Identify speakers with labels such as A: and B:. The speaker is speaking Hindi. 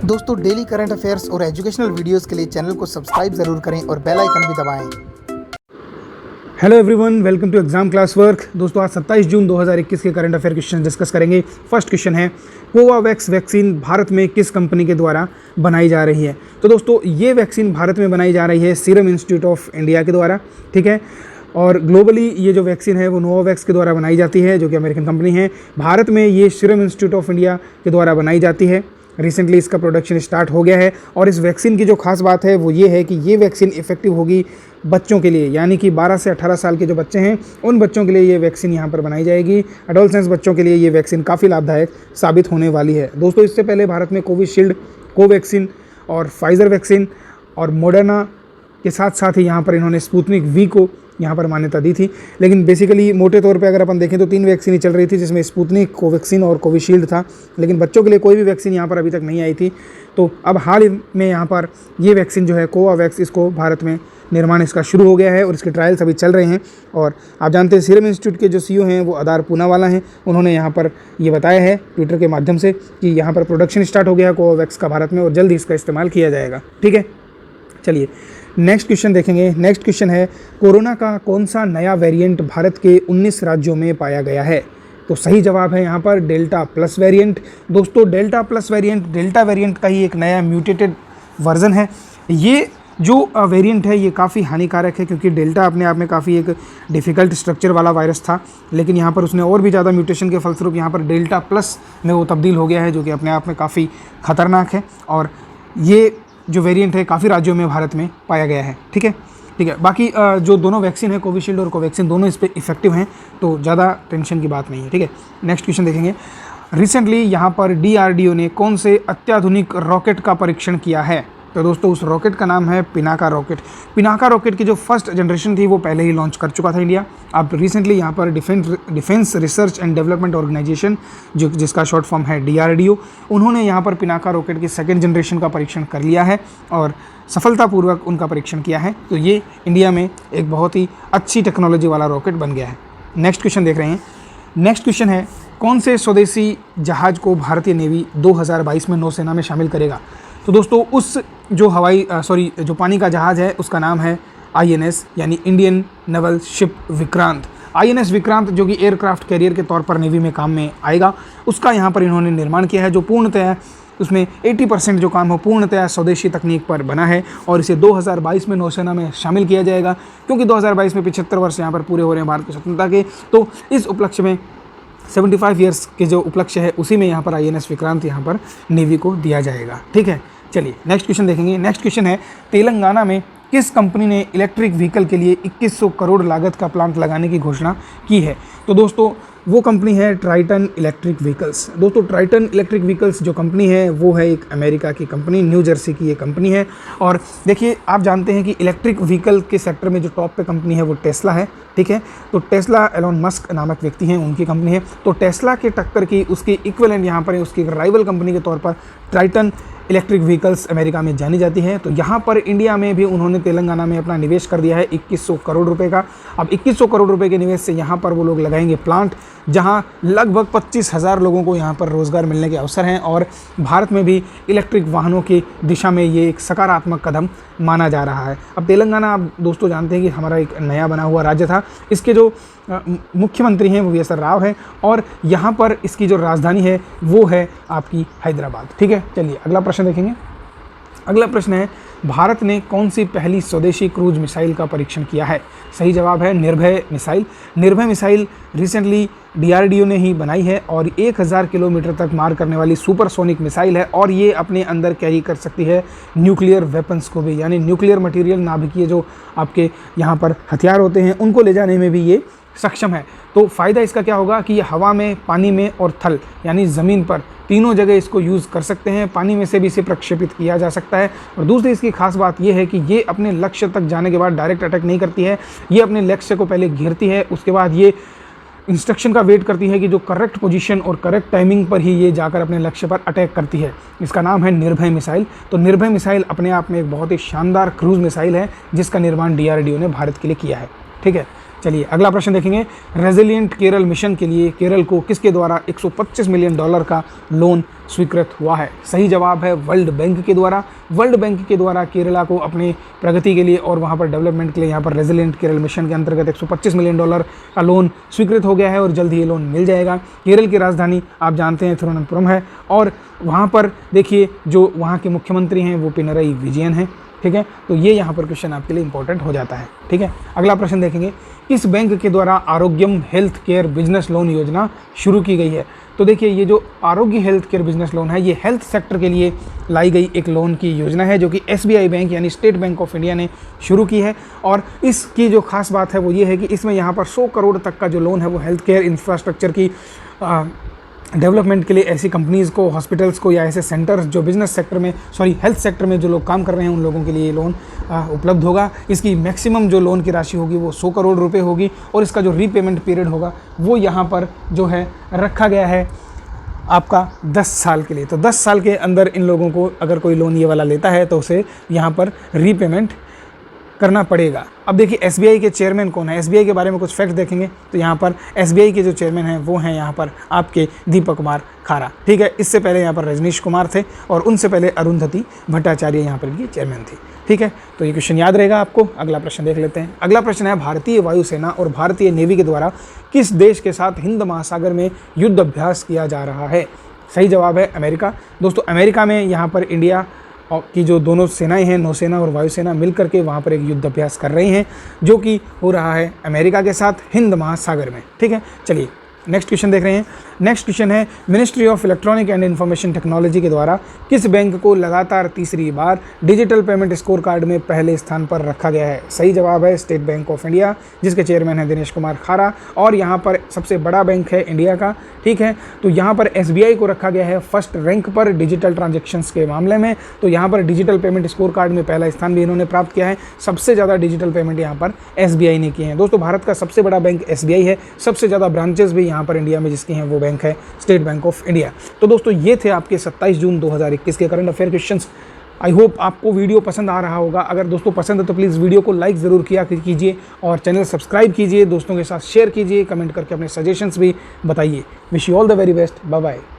A: दोस्तों डेली करंट अफेयर्स और एजुकेशनल वीडियोस के लिए चैनल को सब्सक्राइब जरूर करें और बेल आइकन भी दबाएं।
B: Hello everyone, welcome to exam class work. दोस्तों आज 27 जून 2021 के करंट अफेयर क्वेश्चन डिस्कस करेंगे। फर्स्ट क्वेश्चन है, कोवावैक्स वैक्सीन भारत में किस कंपनी के द्वारा बनाई जा रही है? तो दोस्तों ये वैक्सीन भारत में बनाई जा रही है सीरम इंस्टीट्यूट ऑफ इंडिया के द्वारा, ठीक है। और ग्लोबली ये जो वैक्सीन है वो नोवावैक्स के द्वारा बनाई जाती है, जो कि अमेरिकन कंपनी है। भारत में ये सीरम इंस्टीट्यूट ऑफ इंडिया के द्वारा बनाई जाती है। रिसेंटली इसका प्रोडक्शन स्टार्ट हो गया है और इस वैक्सीन की जो खास बात है वो ये है कि ये वैक्सीन इफेक्टिव होगी बच्चों के लिए, यानी कि 12 से 18 साल के जो बच्चे हैं उन बच्चों के लिए ये वैक्सीन यहाँ पर बनाई जाएगी। एडोलसेंस बच्चों के लिए ये वैक्सीन काफ़ी लाभदायक साबित होने वाली है। दोस्तों इससे पहले भारत में कोविशील्ड, कोवैक्सीन और फाइज़र वैक्सीन और मॉडर्ना के साथ साथ ही यहाँ पर इन्होंने स्पुतनिक वी को यहाँ पर मान्यता दी थी। लेकिन बेसिकली मोटे तौर पे अगर अपन देखें तो 3 वैक्सीन ही चल रही थी, जिसमें स्पुतनिक, कोवैक्सीन और कोविशील्ड था। लेकिन बच्चों के लिए कोई भी वैक्सीन यहाँ पर अभी तक नहीं आई थी। तो अब हाल ही में यहाँ पर ये वैक्सीन जो है कोवावैक्स, इसको भारत में निर्माण इसका शुरू हो गया है और इसके ट्रायल्स अभी चल रहे हैं। और आप जानते हैं सीरम इंस्टीट्यूट के जो सीईओ हैं वो आदार पूनावाला हैं। उन्होंने यहाँ पर ये बताया है ट्विटर के माध्यम से कि यहाँ पर प्रोडक्शन स्टार्ट हो गया है कोवावैक्स का भारत में और जल्द ही इसका इस्तेमाल किया जाएगा, ठीक है। चलिए नेक्स्ट क्वेश्चन देखेंगे। नेक्स्ट क्वेश्चन है, कोरोना का कौन सा नया वेरिएंट भारत के 19 राज्यों में पाया गया है? तो सही जवाब है यहाँ पर डेल्टा प्लस वेरिएंट। दोस्तों delta plus variant delta variant का ही एक नया म्यूटेटेड वर्जन है। ये जो वेरिएंट है ये काफ़ी हानिकारक है, क्योंकि डेल्टा अपने आप में काफ़ी एक डिफ़िकल्ट स्ट्रक्चर वाला वायरस था। लेकिन यहाँ पर उसने और भी ज़्यादा म्यूटेशन के फलस्वरूप यहाँ पर डेल्टा प्लस में वो तब्दील हो गया है, जो कि अपने आप में काफ़ी ख़तरनाक है। और ये जो वेरिएंट है काफ़ी राज्यों में भारत में पाया गया है, ठीक है। बाकी जो दोनों वैक्सीन है कोविशील्ड और कोवैक्सीन, दोनों इस पर इफेक्टिव हैं, तो ज़्यादा टेंशन की बात नहीं है, ठीक है। नेक्स्ट क्वेश्चन देखेंगे। रिसेंटली यहाँ पर DRDO ने कौन से अत्याधुनिक रॉकेट का परीक्षण किया है? तो दोस्तों उस रॉकेट का नाम है पिनाका रॉकेट। पिनाका रॉकेट की जो फर्स्ट जनरेशन थी वो पहले ही लॉन्च कर चुका था इंडिया। अब रिसेंटली यहाँ पर defence research and development organisation, जिसका शॉर्ट फॉर्म है DRDO, उन्होंने यहाँ पर पिनाका रॉकेट की सेकेंड जनरेशन का परीक्षण कर लिया है और सफलतापूर्वक उनका परीक्षण किया है। तो ये इंडिया में एक बहुत ही अच्छी टेक्नोलॉजी वाला रॉकेट बन गया है। नेक्स्ट क्वेश्चन देख रहे हैं। नेक्स्ट क्वेश्चन है, कौन से स्वदेशी जहाज़ को भारतीय नेवी 2022 में नौसेना में शामिल करेगा? तो दोस्तों उस जो पानी का जहाज़ है उसका नाम है INS, यानी Indian naval ship Vikrant. INS Vikrant जो कि एयरक्राफ्ट कैरियर के तौर पर नेवी में काम में आएगा, उसका यहाँ पर इन्होंने निर्माण किया है, जो पूर्णतः उसमें 80% जो काम हो पूर्णतः स्वदेशी तकनीक पर बना है। और इसे 2022 में नौसेना में शामिल किया जाएगा, क्योंकि 2022 में 75 वर्ष यहाँ पर पूरे हो रहे हैं भारत की स्वतंत्रता के। तो इस उपलक्ष्य में 75 ईयर्स के जो उपलक्ष्य है उसी में यहाँ पर INS विक्रांत यहाँ पर नेवी को दिया जाएगा, ठीक है। चलिए नेक्स्ट क्वेश्चन देखेंगे। नेक्स्ट क्वेश्चन है, तेलंगाना में किस कंपनी ने इलेक्ट्रिक व्हीकल के लिए 2100 करोड़ लागत का प्लांट लगाने की घोषणा की है? तो दोस्तों वो कंपनी है ट्राइटन इलेक्ट्रिक व्हीकल्स। दोस्तों ट्राइटन इलेक्ट्रिक व्हीकल्स जो कंपनी है वो है एक अमेरिका की कंपनी, न्यू जर्सी की ये कंपनी है। और देखिए आप जानते हैं कि इलेक्ट्रिक व्हीकल के सेक्टर में जो टॉप पे कंपनी है वो टेस्ला है, ठीक है। तो टेस्ला एलोन मस्क नामक व्यक्ति हैं, उनकी कंपनी है। तो टेस्ला के टक्कर की उसकी इक्विवेलेंट यहाँ पर है, उसकी राइवल कंपनी के तौर पर ट्राइटन इलेक्ट्रिक व्हीकल्स अमेरिका में जानी जाती है। तो यहाँ पर इंडिया में भी उन्होंने तेलंगाना में अपना निवेश कर दिया है 2100 करोड़ रुपए का। अब 2100 करोड़ रुपए के निवेश से यहाँ पर वो लोग लगाएंगे प्लांट, जहाँ लगभग 25,000 लोगों को यहाँ पर रोज़गार मिलने के अवसर हैं। और भारत में भी इलेक्ट्रिक वाहनों की दिशा में ये एक सकारात्मक कदम माना जा रहा है। अब तेलंगाना आप दोस्तों जानते हैं कि हमारा एक नया बना हुआ राज्य था। इसके जो मुख्यमंत्री हैं वो VS राव हैं और यहाँ पर इसकी जो राजधानी है वो है आपकी हैदराबाद, ठीक है। चलिए अगला प्रश्न देखेंगे। अगला प्रश्न है, भारत ने कौन सी पहली स्वदेशी क्रूज मिसाइल का परीक्षण किया है? सही जवाब है निर्भय मिसाइल। निर्भय मिसाइल रिसेंटली DRDO ने ही बनाई है और 1000 किलोमीटर तक मार करने वाली सुपरसोनिक मिसाइल है। और ये अपने अंदर कैरी कर सकती है न्यूक्लियर वेपन्स को भी, यानी न्यूक्लियर मटेरियल, नाभिकीय जो आपके यहाँ पर हथियार होते हैं उनको ले जाने में भी ये सक्षम है। तो फ़ायदा इसका क्या होगा कि ये हवा में, पानी में और थल यानी ज़मीन पर तीनों जगह इसको यूज़ कर सकते हैं। पानी में से भी इसे प्रक्षेपित किया जा सकता है। और दूसरी इसकी खास बात यह है कि ये अपने लक्ष्य तक जाने के बाद डायरेक्ट अटैक नहीं करती है। ये अपने लक्ष्य को पहले घेरती है, उसके बाद ये इंस्ट्रक्शन का वेट करती है कि जो करेक्ट पोजीशन और करेक्ट टाइमिंग पर ही ये जाकर अपने लक्ष्य पर अटैक करती है। इसका नाम है निर्भय मिसाइल। तो निर्भय मिसाइल अपने आप में एक बहुत ही शानदार क्रूज मिसाइल है, जिसका निर्माण DRDO ने भारत के लिए किया है, ठीक है। चलिए अगला प्रश्न देखेंगे। रेजिलिएंट केरल मिशन के लिए केरल को किसके द्वारा $125 मिलियन का लोन स्वीकृत हुआ है? सही जवाब है वर्ल्ड बैंक के द्वारा। वर्ल्ड बैंक के द्वारा केरला को अपनी प्रगति के लिए और वहाँ पर डेवलपमेंट के लिए यहाँ पर रेजिलिएंट केरल मिशन के अंतर्गत $125 मिलियन का लोन स्वीकृत हो गया है और जल्द ही ये लोन मिल जाएगा। केरल की राजधानी आप जानते हैं तिरुवनंतपुरम है और वहाँ पर देखिए जो वहाँ के मुख्यमंत्री हैं वो पिनरई विजयन हैं। ठीक है, तो ये यहाँ पर क्वेश्चन आपके लिए इंपॉर्टेंट हो जाता है। ठीक है, अगला प्रश्न देखेंगे। किस बैंक के द्वारा आरोग्यम हेल्थ केयर बिजनेस लोन योजना शुरू की गई है? तो देखिए ये जो आरोग्य हेल्थ केयर बिजनेस लोन है ये हेल्थ सेक्टर के लिए लाई गई एक लोन की योजना है जो कि SBI बैंक यानी स्टेट बैंक ऑफ इंडिया ने शुरू की है। और इसकी जो खास बात है वो ये है कि इसमें यहाँ पर 100 करोड़ तक का जो लोन है वो हेल्थ केयर इंफ्रास्ट्रक्चर की डेवलपमेंट के लिए ऐसी कंपनीज़ को, हॉस्पिटल्स को या ऐसे सेंटर्स जो बिजनेस सेक्टर में हेल्थ सेक्टर में जो लोग काम कर रहे हैं उन लोगों के लिए ये लोन उपलब्ध होगा। इसकी मैक्सिमम जो लोन की राशि होगी वो 100 करोड़ रुपए होगी और इसका जो रीपेमेंट पीरियड होगा वो यहाँ पर जो है रखा गया है आपका 10 साल के लिए। तो 10 साल के अंदर इन लोगों को अगर कोई लोन ये वाला लेता है तो उसे यहाँ पर रीपेमेंट करना पड़ेगा। अब देखिए SBI के चेयरमैन कौन है, SBI के बारे में कुछ फैक्ट देखेंगे तो यहाँ पर SBI के जो चेयरमैन हैं वो हैं यहाँ पर आपके दीपक कुमार खारा। ठीक है, इससे पहले यहाँ पर रजनीश कुमार थे और उनसे पहले अरुंधति भट्टाचार्य यहाँ पर इनकी चेयरमैन थी। ठीक है, तो ये क्वेश्चन याद रहेगा आपको। अगला प्रश्न देख लेते हैं। अगला प्रश्न है भारतीय वायुसेना और भारतीय नेवी के द्वारा किस देश के साथ हिंद महासागर में युद्ध अभ्यास किया जा रहा है? सही जवाब है अमेरिका। दोस्तों अमेरिका में यहाँ पर इंडिया की जो दोनों सेनाएं हैं, नौसेना और वायुसेना मिलकर के वहाँ पर एक युद्ध अभ्यास कर रही हैं जो कि हो रहा है अमेरिका के साथ हिंद महासागर में। ठीक है, चलिए नेक्स्ट क्वेश्चन देख रहे हैं। नेक्स्ट क्वेश्चन है ministry of electronic and information technology के द्वारा किस बैंक को लगातार तीसरी बार डिजिटल पेमेंट स्कोर कार्ड में पहले स्थान पर रखा गया है? सही जवाब है स्टेट बैंक ऑफ इंडिया जिसके चेयरमैन है दिनेश कुमार खारा और यहाँ पर सबसे बड़ा बैंक है इंडिया का। ठीक है, तो यहाँ पर SBI को रखा गया है फर्स्ट रैंक पर डिजिटल ट्रांजेक्शन्स के मामले में। तो यहाँ पर डिजिटल पेमेंट स्कोर कार्ड में पहला स्थान भी इन्होंने प्राप्त किया है। सबसे ज़्यादा डिजिटल पेमेंट यहाँ पर SBI ने किए हैं। दोस्तों भारत का सबसे बड़ा बैंक SBI है, सबसे ज़्यादा ब्रांचेस भी यहाँ पर इंडिया में जिसकी हैं वो बैंक है स्टेट बैंक ऑफ इंडिया। तो दोस्तों ये थे आपके 27 जून 2021 के current affair questions. I hope आपको वीडियो पसंद आ रहा होगा। अगर दोस्तों पसंद है तो प्लीज़ वीडियो को लाइक ज़रूर किया कीजिए और चैनल सब्सक्राइब कीजिए, दोस्तों के साथ शेयर कीजिए, कमेंट करके अपने सजेशंस भी बताइए। Wish you all the very best, bye bye.